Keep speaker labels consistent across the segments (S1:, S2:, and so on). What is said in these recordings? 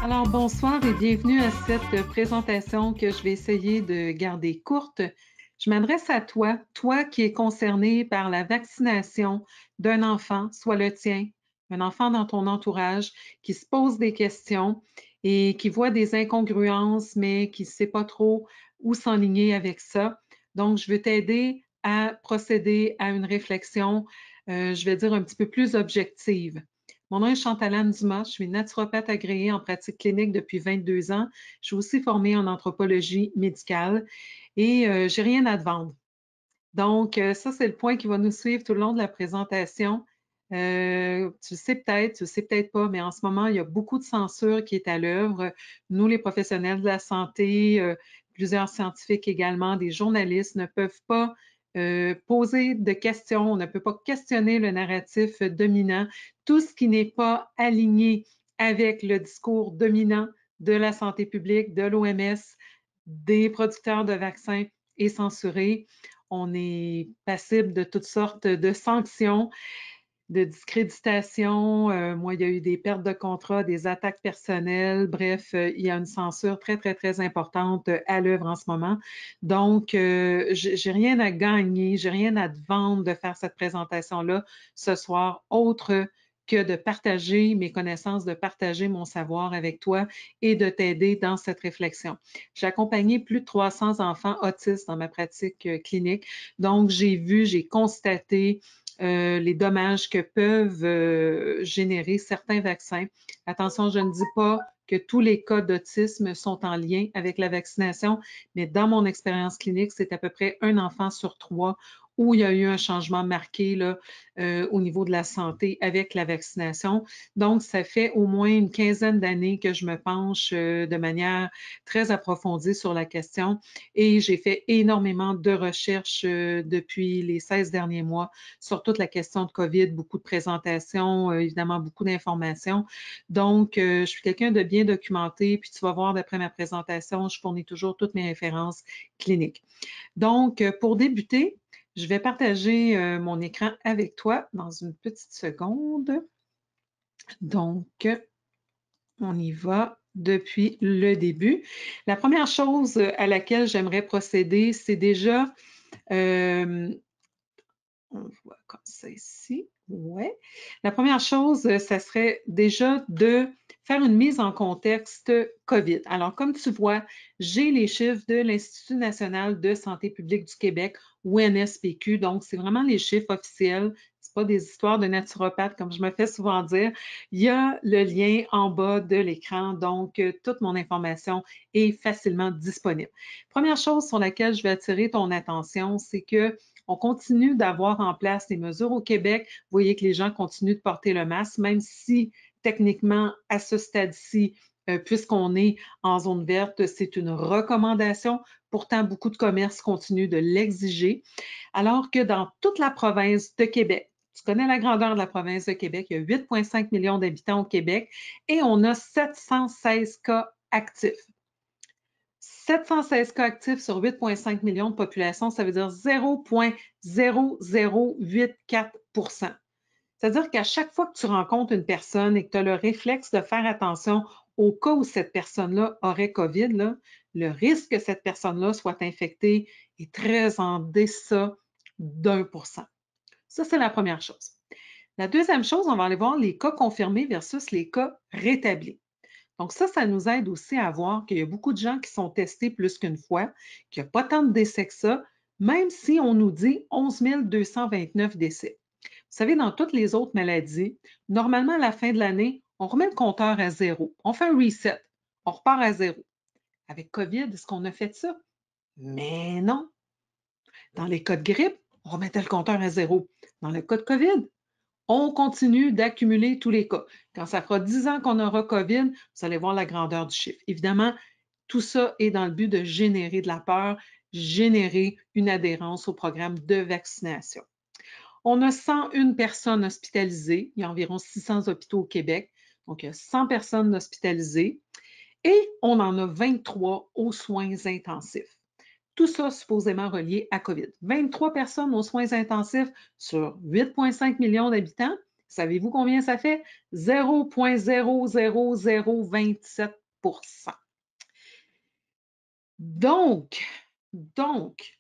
S1: Alors, bonsoir et bienvenue à cette présentation que je vais essayer de garder courte. Je m'adresse à toi, toi qui es concerné par la vaccination d'un enfant, soit le tien, un enfant dans ton entourage, qui se pose des questions et qui voit des incongruences, mais qui ne sait pas trop où s'enligner avec ça. Donc, je veux t'aider à procéder à une réflexion, je vais dire un petit peu plus objective. Mon nom est Chantal-Anne Dumas, je suis naturopathe agréée en pratique clinique depuis 22 ans. Je suis aussi formée en anthropologie médicale et j'ai rien à te vendre. Donc, ça, c'est le point qui va nous suivre tout le long de la présentation. Tu le sais peut-être, tu le sais peut-être pas, mais en ce moment, il y a beaucoup de censure qui est à l'œuvre. Nous, les professionnels de la santé, plusieurs scientifiques également, des journalistes ne peuvent pas poser de questions, on ne peut pas questionner le narratif dominant. Tout ce qui n'est pas aligné avec le discours dominant de la santé publique, de l'OMS, des producteurs de vaccins est censuré. On est passible de toutes sortes de sanctions, de discréditation. Moi, il y a eu des pertes de contrats, des attaques personnelles. Bref, il y a une censure très, très, très importante à l'œuvre en ce moment. Donc, j'ai rien à gagner, j'ai rien à te vendre de faire cette présentation-là ce soir, autre que de partager mes connaissances, de partager mon savoir avec toi et de t'aider dans cette réflexion. J'ai accompagné plus de 300 enfants autistes dans ma pratique clinique. Donc, j'ai vu, j'ai constaté les dommages que peuvent générer certains vaccins. Attention, je ne dis pas que tous les cas d'autisme sont en lien avec la vaccination, mais dans mon expérience clinique, c'est à peu près un enfant sur trois où il y a eu un changement marqué là, au niveau de la santé avec la vaccination. Donc, ça fait au moins une quinzaine d'années que je me penche de manière très approfondie sur la question et j'ai fait énormément de recherches depuis les 16 derniers mois sur toute la question de COVID, beaucoup de présentations, évidemment beaucoup d'informations. Donc, je suis quelqu'un de bien documenté, puis tu vas voir d'après ma présentation, je fournis toujours toutes mes références cliniques. Donc, pour débuter, je vais partager mon écran avec toi dans une petite seconde. Donc, on y va depuis le début. La première chose à laquelle j'aimerais procéder, c'est déjà on voit comme ça ici. Ouais. La première chose, ça serait déjà de faire une mise en contexte COVID. Alors, comme tu vois, j'ai les chiffres de l'Institut national de santé publique du Québec, ou NSPQ. Donc, c'est vraiment les chiffres officiels. C'est pas des histoires de naturopathes, comme je me fais souvent dire. Il y a le lien en bas de l'écran. Donc, toute mon information est facilement disponible. Première chose sur laquelle je vais attirer ton attention, c'est que on continue d'avoir en place les mesures au Québec. Vous voyez que les gens continuent de porter le masque, même si techniquement, à ce stade-ci, puisqu'on est en zone verte, c'est une recommandation. Pourtant, beaucoup de commerces continuent de l'exiger. Alors que dans toute la province de Québec, tu connais la grandeur de la province de Québec, il y a 8,5 millions d'habitants au Québec et on a 716 cas actifs. 716 cas actifs sur 8,5 millions de population, ça veut dire 0,0084 C'est-à-dire qu'à chaque fois que tu rencontres une personne et que tu as le réflexe de faire attention au cas où cette personne-là aurait COVID, là, le risque que cette personne-là soit infectée est très en deçà d'1%. Ça, c'est la première chose. La deuxième chose, on va aller voir les cas confirmés versus les cas rétablis. Donc ça nous aide aussi à voir qu'il y a beaucoup de gens qui sont testés plus qu'une fois, qu'il n'y a pas tant de décès que ça, même si on nous dit 11 229 décès. Vous savez, dans toutes les autres maladies, normalement, à la fin de l'année, on remet le compteur à zéro. On fait un reset. On repart à zéro. Avec COVID, est-ce qu'on a fait ça? Mais non. Dans les cas de grippe, on remettait le compteur à zéro. Dans le cas de COVID, on continue d'accumuler tous les cas. Quand ça fera 10 ans qu'on aura COVID, vous allez voir la grandeur du chiffre. Évidemment, tout ça est dans le but de générer de la peur, générer une adhérence au programme de vaccination. On a 101 personnes hospitalisées. Il y a environ 600 hôpitaux au Québec. Donc, il y a 100 personnes hospitalisées et on en a 23 aux soins intensifs. Tout ça supposément relié à COVID. 23 personnes aux soins intensifs sur 8,5 millions d'habitants, Savez-vous combien ça fait? 0,00027 Donc,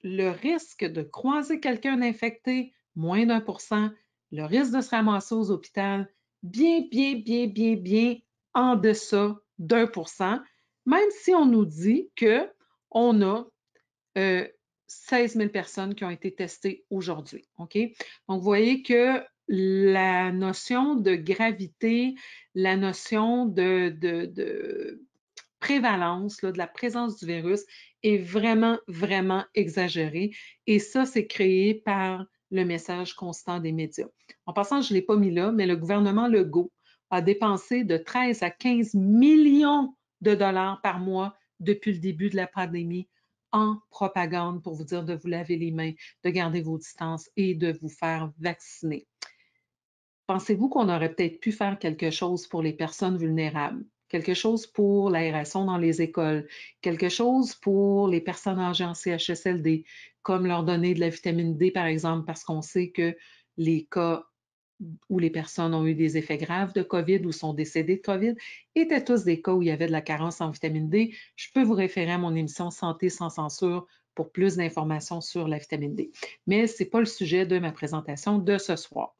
S1: le risque de croiser quelqu'un d'infecté, moins d'1 %, le risque de se ramasser aux hôpitaux, bien, bien, bien, bien, bien en deçà d'1 %, même si on nous dit qu'on a 16 000 personnes qui ont été testées aujourd'hui. OK? Donc, vous voyez que la notion de gravité, la notion de prévalence, là, de la présence du virus est vraiment, vraiment exagérée. Et ça, c'est créé par le message constant des médias. En passant, je ne l'ai pas mis là, mais le gouvernement Legault a dépensé de 13 à 15 millions de dollars par mois depuis le début de la pandémie en propagande pour vous dire de vous laver les mains, de garder vos distances et de vous faire vacciner. Pensez-vous qu'on aurait peut-être pu faire quelque chose pour les personnes vulnérables? Quelque chose pour l'aération dans les écoles, quelque chose pour les personnes âgées en CHSLD, comme leur donner de la vitamine D, par exemple, parce qu'on sait que les cas où les personnes ont eu des effets graves de COVID ou sont décédées de COVID étaient tous des cas où il y avait de la carence en vitamine D. Je peux vous référer à mon émission Santé sans censure pour plus d'informations sur la vitamine D. Mais ce n'est pas le sujet de ma présentation de ce soir.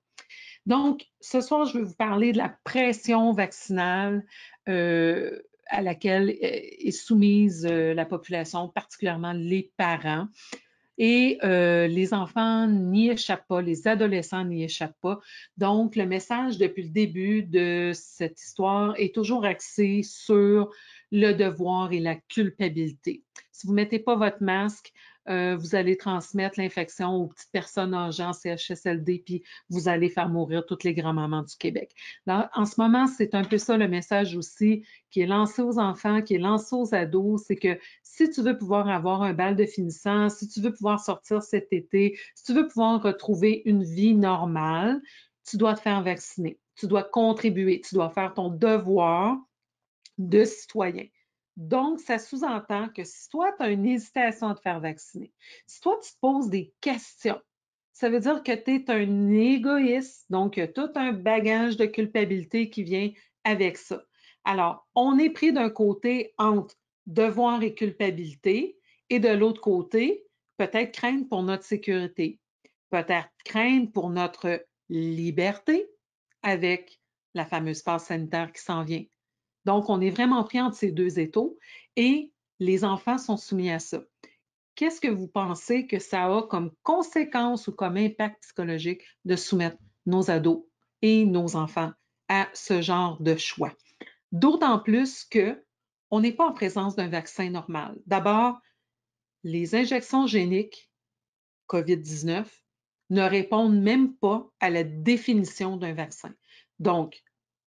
S1: Donc, ce soir, je vais vous parler de la pression vaccinale à laquelle est soumise la population, particulièrement les parents. Et les enfants n'y échappent pas, les adolescents n'y échappent pas. Donc, le message depuis le début de cette histoire est toujours axé sur le devoir et la culpabilité. Si vous ne mettez pas votre masque, vous allez transmettre l'infection aux petites personnes âgées en CHSLD, puis vous allez faire mourir toutes les grands-mamans du Québec. Là, en ce moment, c'est un peu ça le message aussi qui est lancé aux enfants, qui est lancé aux ados, c'est que si tu veux pouvoir avoir un bal de finissant, si tu veux pouvoir sortir cet été, si tu veux pouvoir retrouver une vie normale, tu dois te faire vacciner. Tu dois contribuer, tu dois faire ton devoir de citoyen. Donc, ça sous-entend que si toi, tu as une hésitation à te faire vacciner, si toi, tu te poses des questions, ça veut dire que tu es un égoïste, donc il y a tout un bagage de culpabilité qui vient avec ça. Alors, on est pris d'un côté entre devoir et culpabilité, et de l'autre côté, peut-être crainte pour notre sécurité, peut-être crainte pour notre liberté avec la fameuse passe sanitaire qui s'en vient. Donc, on est vraiment pris entre ces deux étaux et les enfants sont soumis à ça. Qu'est-ce que vous pensez que ça a comme conséquence ou comme impact psychologique de soumettre nos ados et nos enfants à ce genre de choix? D'autant plus qu'on n'est pas en présence d'un vaccin normal. D'abord, les injections géniques COVID-19 ne répondent même pas à la définition d'un vaccin. Donc,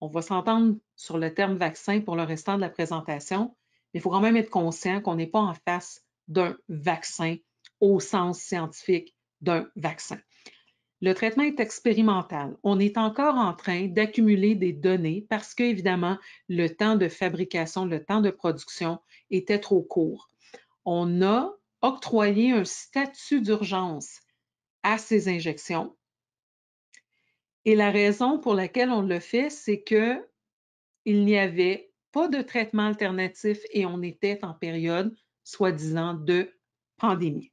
S1: on va s'entendre sur le terme vaccin pour le restant de la présentation, mais il faut quand même être conscient qu'on n'est pas en face d'un vaccin au sens scientifique d'un vaccin. Le traitement est expérimental. On est encore en train d'accumuler des données parce qu'évidemment, le temps de fabrication, le temps de production était trop court. On a octroyé un statut d'urgence à ces injections. Et la raison pour laquelle on le fait, c'est qu'il n'y avait pas de traitement alternatif et on était en période, soi-disant, de pandémie.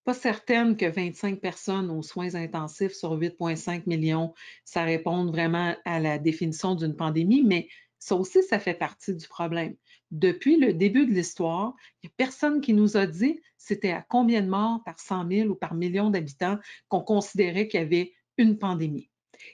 S1: Pas certaine que 25 personnes aux soins intensifs sur 8,5 millions, ça réponde vraiment à la définition d'une pandémie, mais ça aussi, ça fait partie du problème. Depuis le début de l'histoire, il n'y a personne qui nous a dit c'était à combien de morts par 100 000 ou par million d'habitants qu'on considérait qu'il y avait une pandémie.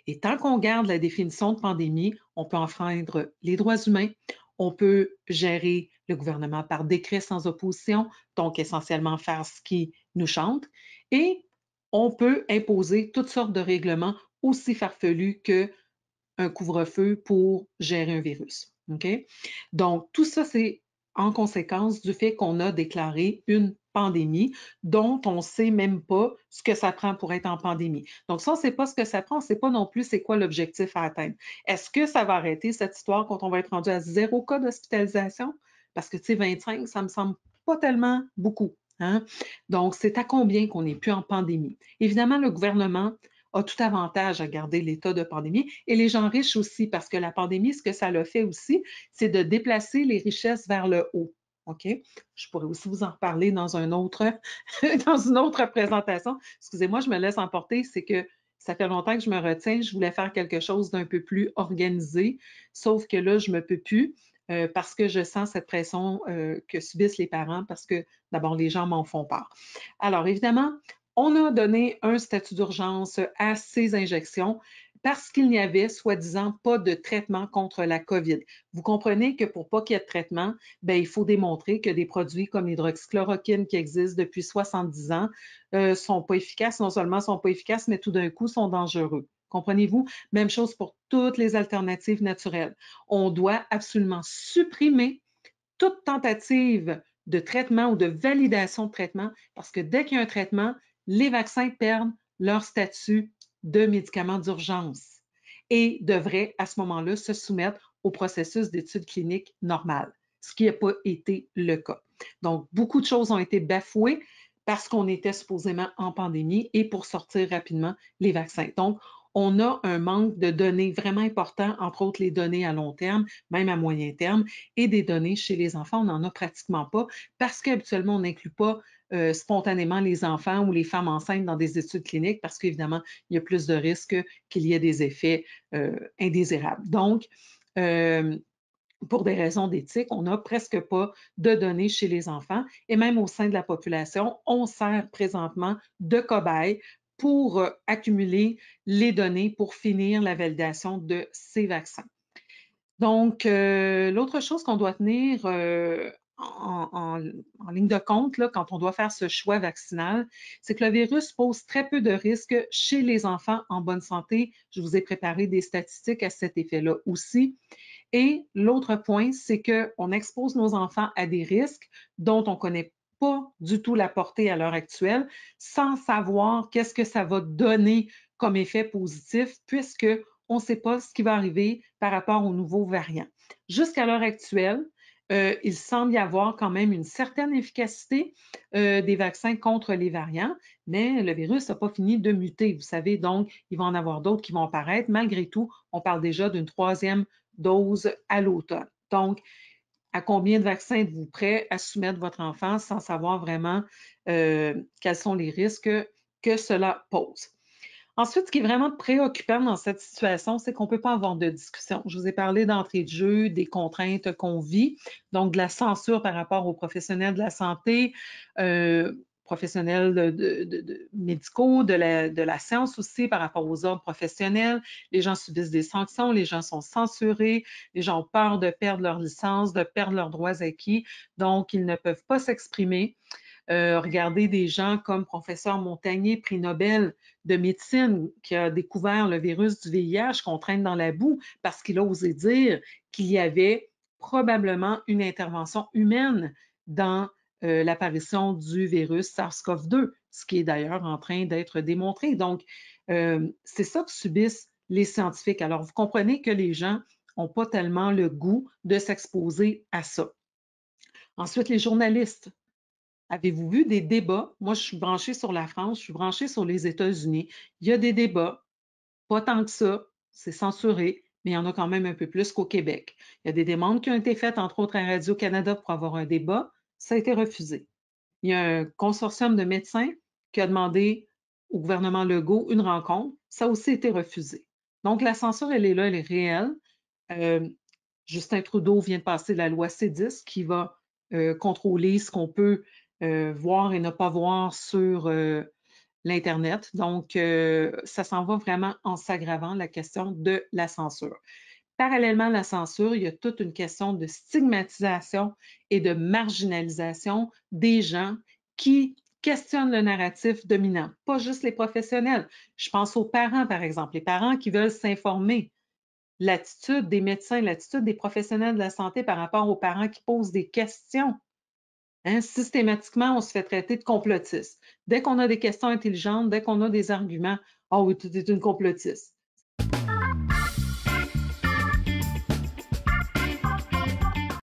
S1: Et tant qu'on garde la définition de pandémie, on peut enfreindre les droits humains, on peut gérer le gouvernement par décret sans opposition, donc essentiellement faire ce qui nous chante, et on peut imposer toutes sortes de règlements aussi farfelus qu'un couvre-feu pour gérer un virus. Okay? Donc, tout ça, c'est en conséquence du fait qu'on a déclaré une pandémie dont on ne sait même pas ce que ça prend pour être en pandémie. Donc, ça, on ne sait pas ce que ça prend, on ne sait pas non plus c'est quoi l'objectif à atteindre. Est-ce que ça va arrêter cette histoire quand on va être rendu à 0 cas d'hospitalisation? Parce que, tu sais, 25, ça me semble pas tellement beaucoup. Hein? Donc, c'est à combien qu'on n'est plus en pandémie? Évidemment, le gouvernement a tout avantage à garder l'état de pandémie et les gens riches aussi, parce que la pandémie, ce que ça l'a fait aussi, c'est de déplacer les richesses vers le haut. OK? Je pourrais aussi vous en reparler dans un autre, dans une autre présentation. Excusez-moi, je me laisse emporter, c'est que ça fait longtemps que je me retiens. Je voulais faire quelque chose d'un peu plus organisé, sauf que là, je ne me peux plus parce que je sens cette pression que subissent les parents parce que d'abord, les gens m'en font part. Alors, évidemment, on a donné un statut d'urgence à ces injections parce qu'il n'y avait, soi-disant, pas de traitement contre la COVID. Vous comprenez que pour pas qu'il y ait de traitement, bien, il faut démontrer que des produits comme l'hydroxychloroquine qui existent depuis 70 ans sont pas efficaces. Non seulement sont pas efficaces, mais tout d'un coup sont dangereux. Comprenez-vous? Même chose pour toutes les alternatives naturelles. On doit absolument supprimer toute tentative de traitement ou de validation de traitement parce que dès qu'il y a un traitement, les vaccins perdent leur statut de médicament d'urgence et devraient à ce moment-là se soumettre au processus d'études cliniques normales, ce qui n'a pas été le cas. Donc, beaucoup de choses ont été bafouées parce qu'on était supposément en pandémie et pour sortir rapidement les vaccins. Donc, on a un manque de données vraiment important, entre autres les données à long terme, même à moyen terme, et des données chez les enfants, on n'en a pratiquement pas parce qu'habituellement, on n'inclut pas spontanément les enfants ou les femmes enceintes dans des études cliniques parce qu'évidemment, il y a plus de risques qu'il y ait des effets indésirables. Donc, pour des raisons d'éthique, on n'a presque pas de données chez les enfants et même au sein de la population, on sert présentement de cobaye pour accumuler les données pour finir la validation de ces vaccins. Donc, l'autre chose qu'on doit tenir en ligne de compte là, quand on doit faire ce choix vaccinal, c'est que le virus pose très peu de risques chez les enfants en bonne santé. Je vous ai préparé des statistiques à cet effet-là aussi. Et l'autre point, c'est qu'on expose nos enfants à des risques dont on ne connaît pas du tout la portée à l'heure actuelle, sans savoir qu'est-ce que ça va donner comme effet positif, puisque on ne sait pas ce qui va arriver par rapport aux nouveaux variants. Jusqu'à l'heure actuelle, il semble y avoir quand même une certaine efficacité des vaccins contre les variants, mais le virus n'a pas fini de muter, vous savez, donc il va en avoir d'autres qui vont apparaître. Malgré tout, on parle déjà d'une troisième dose à l'automne. Donc, à combien de vaccins êtes-vous prêt à soumettre votre enfant sans savoir vraiment quels sont les risques que cela pose? Ensuite, ce qui est vraiment préoccupant dans cette situation, c'est qu'on ne peut pas avoir de discussion. Je vous ai parlé d'entrée de jeu, des contraintes qu'on vit, donc de la censure par rapport aux professionnels de la santé, professionnels médicaux, de la science aussi par rapport aux ordres professionnels. Les gens subissent des sanctions, les gens sont censurés, les gens ont peur de perdre leur licence, de perdre leurs droits acquis, donc ils ne peuvent pas s'exprimer. Regardez des gens comme professeur Montagnier, prix Nobel de médecine, qui a découvert le virus du VIH qu'on traîne dans la boue parce qu'il a osé dire qu'il y avait probablement une intervention humaine dans l'apparition du virus SARS-CoV-2, ce qui est d'ailleurs en train d'être démontré. Donc, c'est ça que subissent les scientifiques. Alors, vous comprenez que les gens n'ont pas tellement le goût de s'exposer à ça. Ensuite, les journalistes. Avez-vous vu des débats? Moi, je suis branchée sur la France, je suis branchée sur les États-Unis. Il y a des débats, pas tant que ça, c'est censuré, mais il y en a quand même un peu plus qu'au Québec. Il y a des demandes qui ont été faites, entre autres à Radio-Canada, pour avoir un débat. Ça a été refusé. Il y a un consortium de médecins qui a demandé au gouvernement Legault une rencontre. Ça a aussi été refusé. Donc, la censure, elle est là, elle est réelle. Euh, Justin Trudeau vient de passer la loi C10 qui va contrôler ce qu'on peut voir et ne pas voir sur l'Internet. Donc, ça s'en va vraiment en s'aggravant, la question de la censure. Parallèlement à la censure, il y a toute une question de stigmatisation et de marginalisation des gens qui questionnent le narratif dominant, pas juste les professionnels. Je pense aux parents, par exemple, les parents qui veulent s'informer. L'attitude des médecins, l'attitude des professionnels de la santé par rapport aux parents qui posent des questions. Hein, systématiquement, on se fait traiter de complotiste. Dès qu'on a des questions intelligentes, dès qu'on a des arguments, ah oui, tu es une complotiste.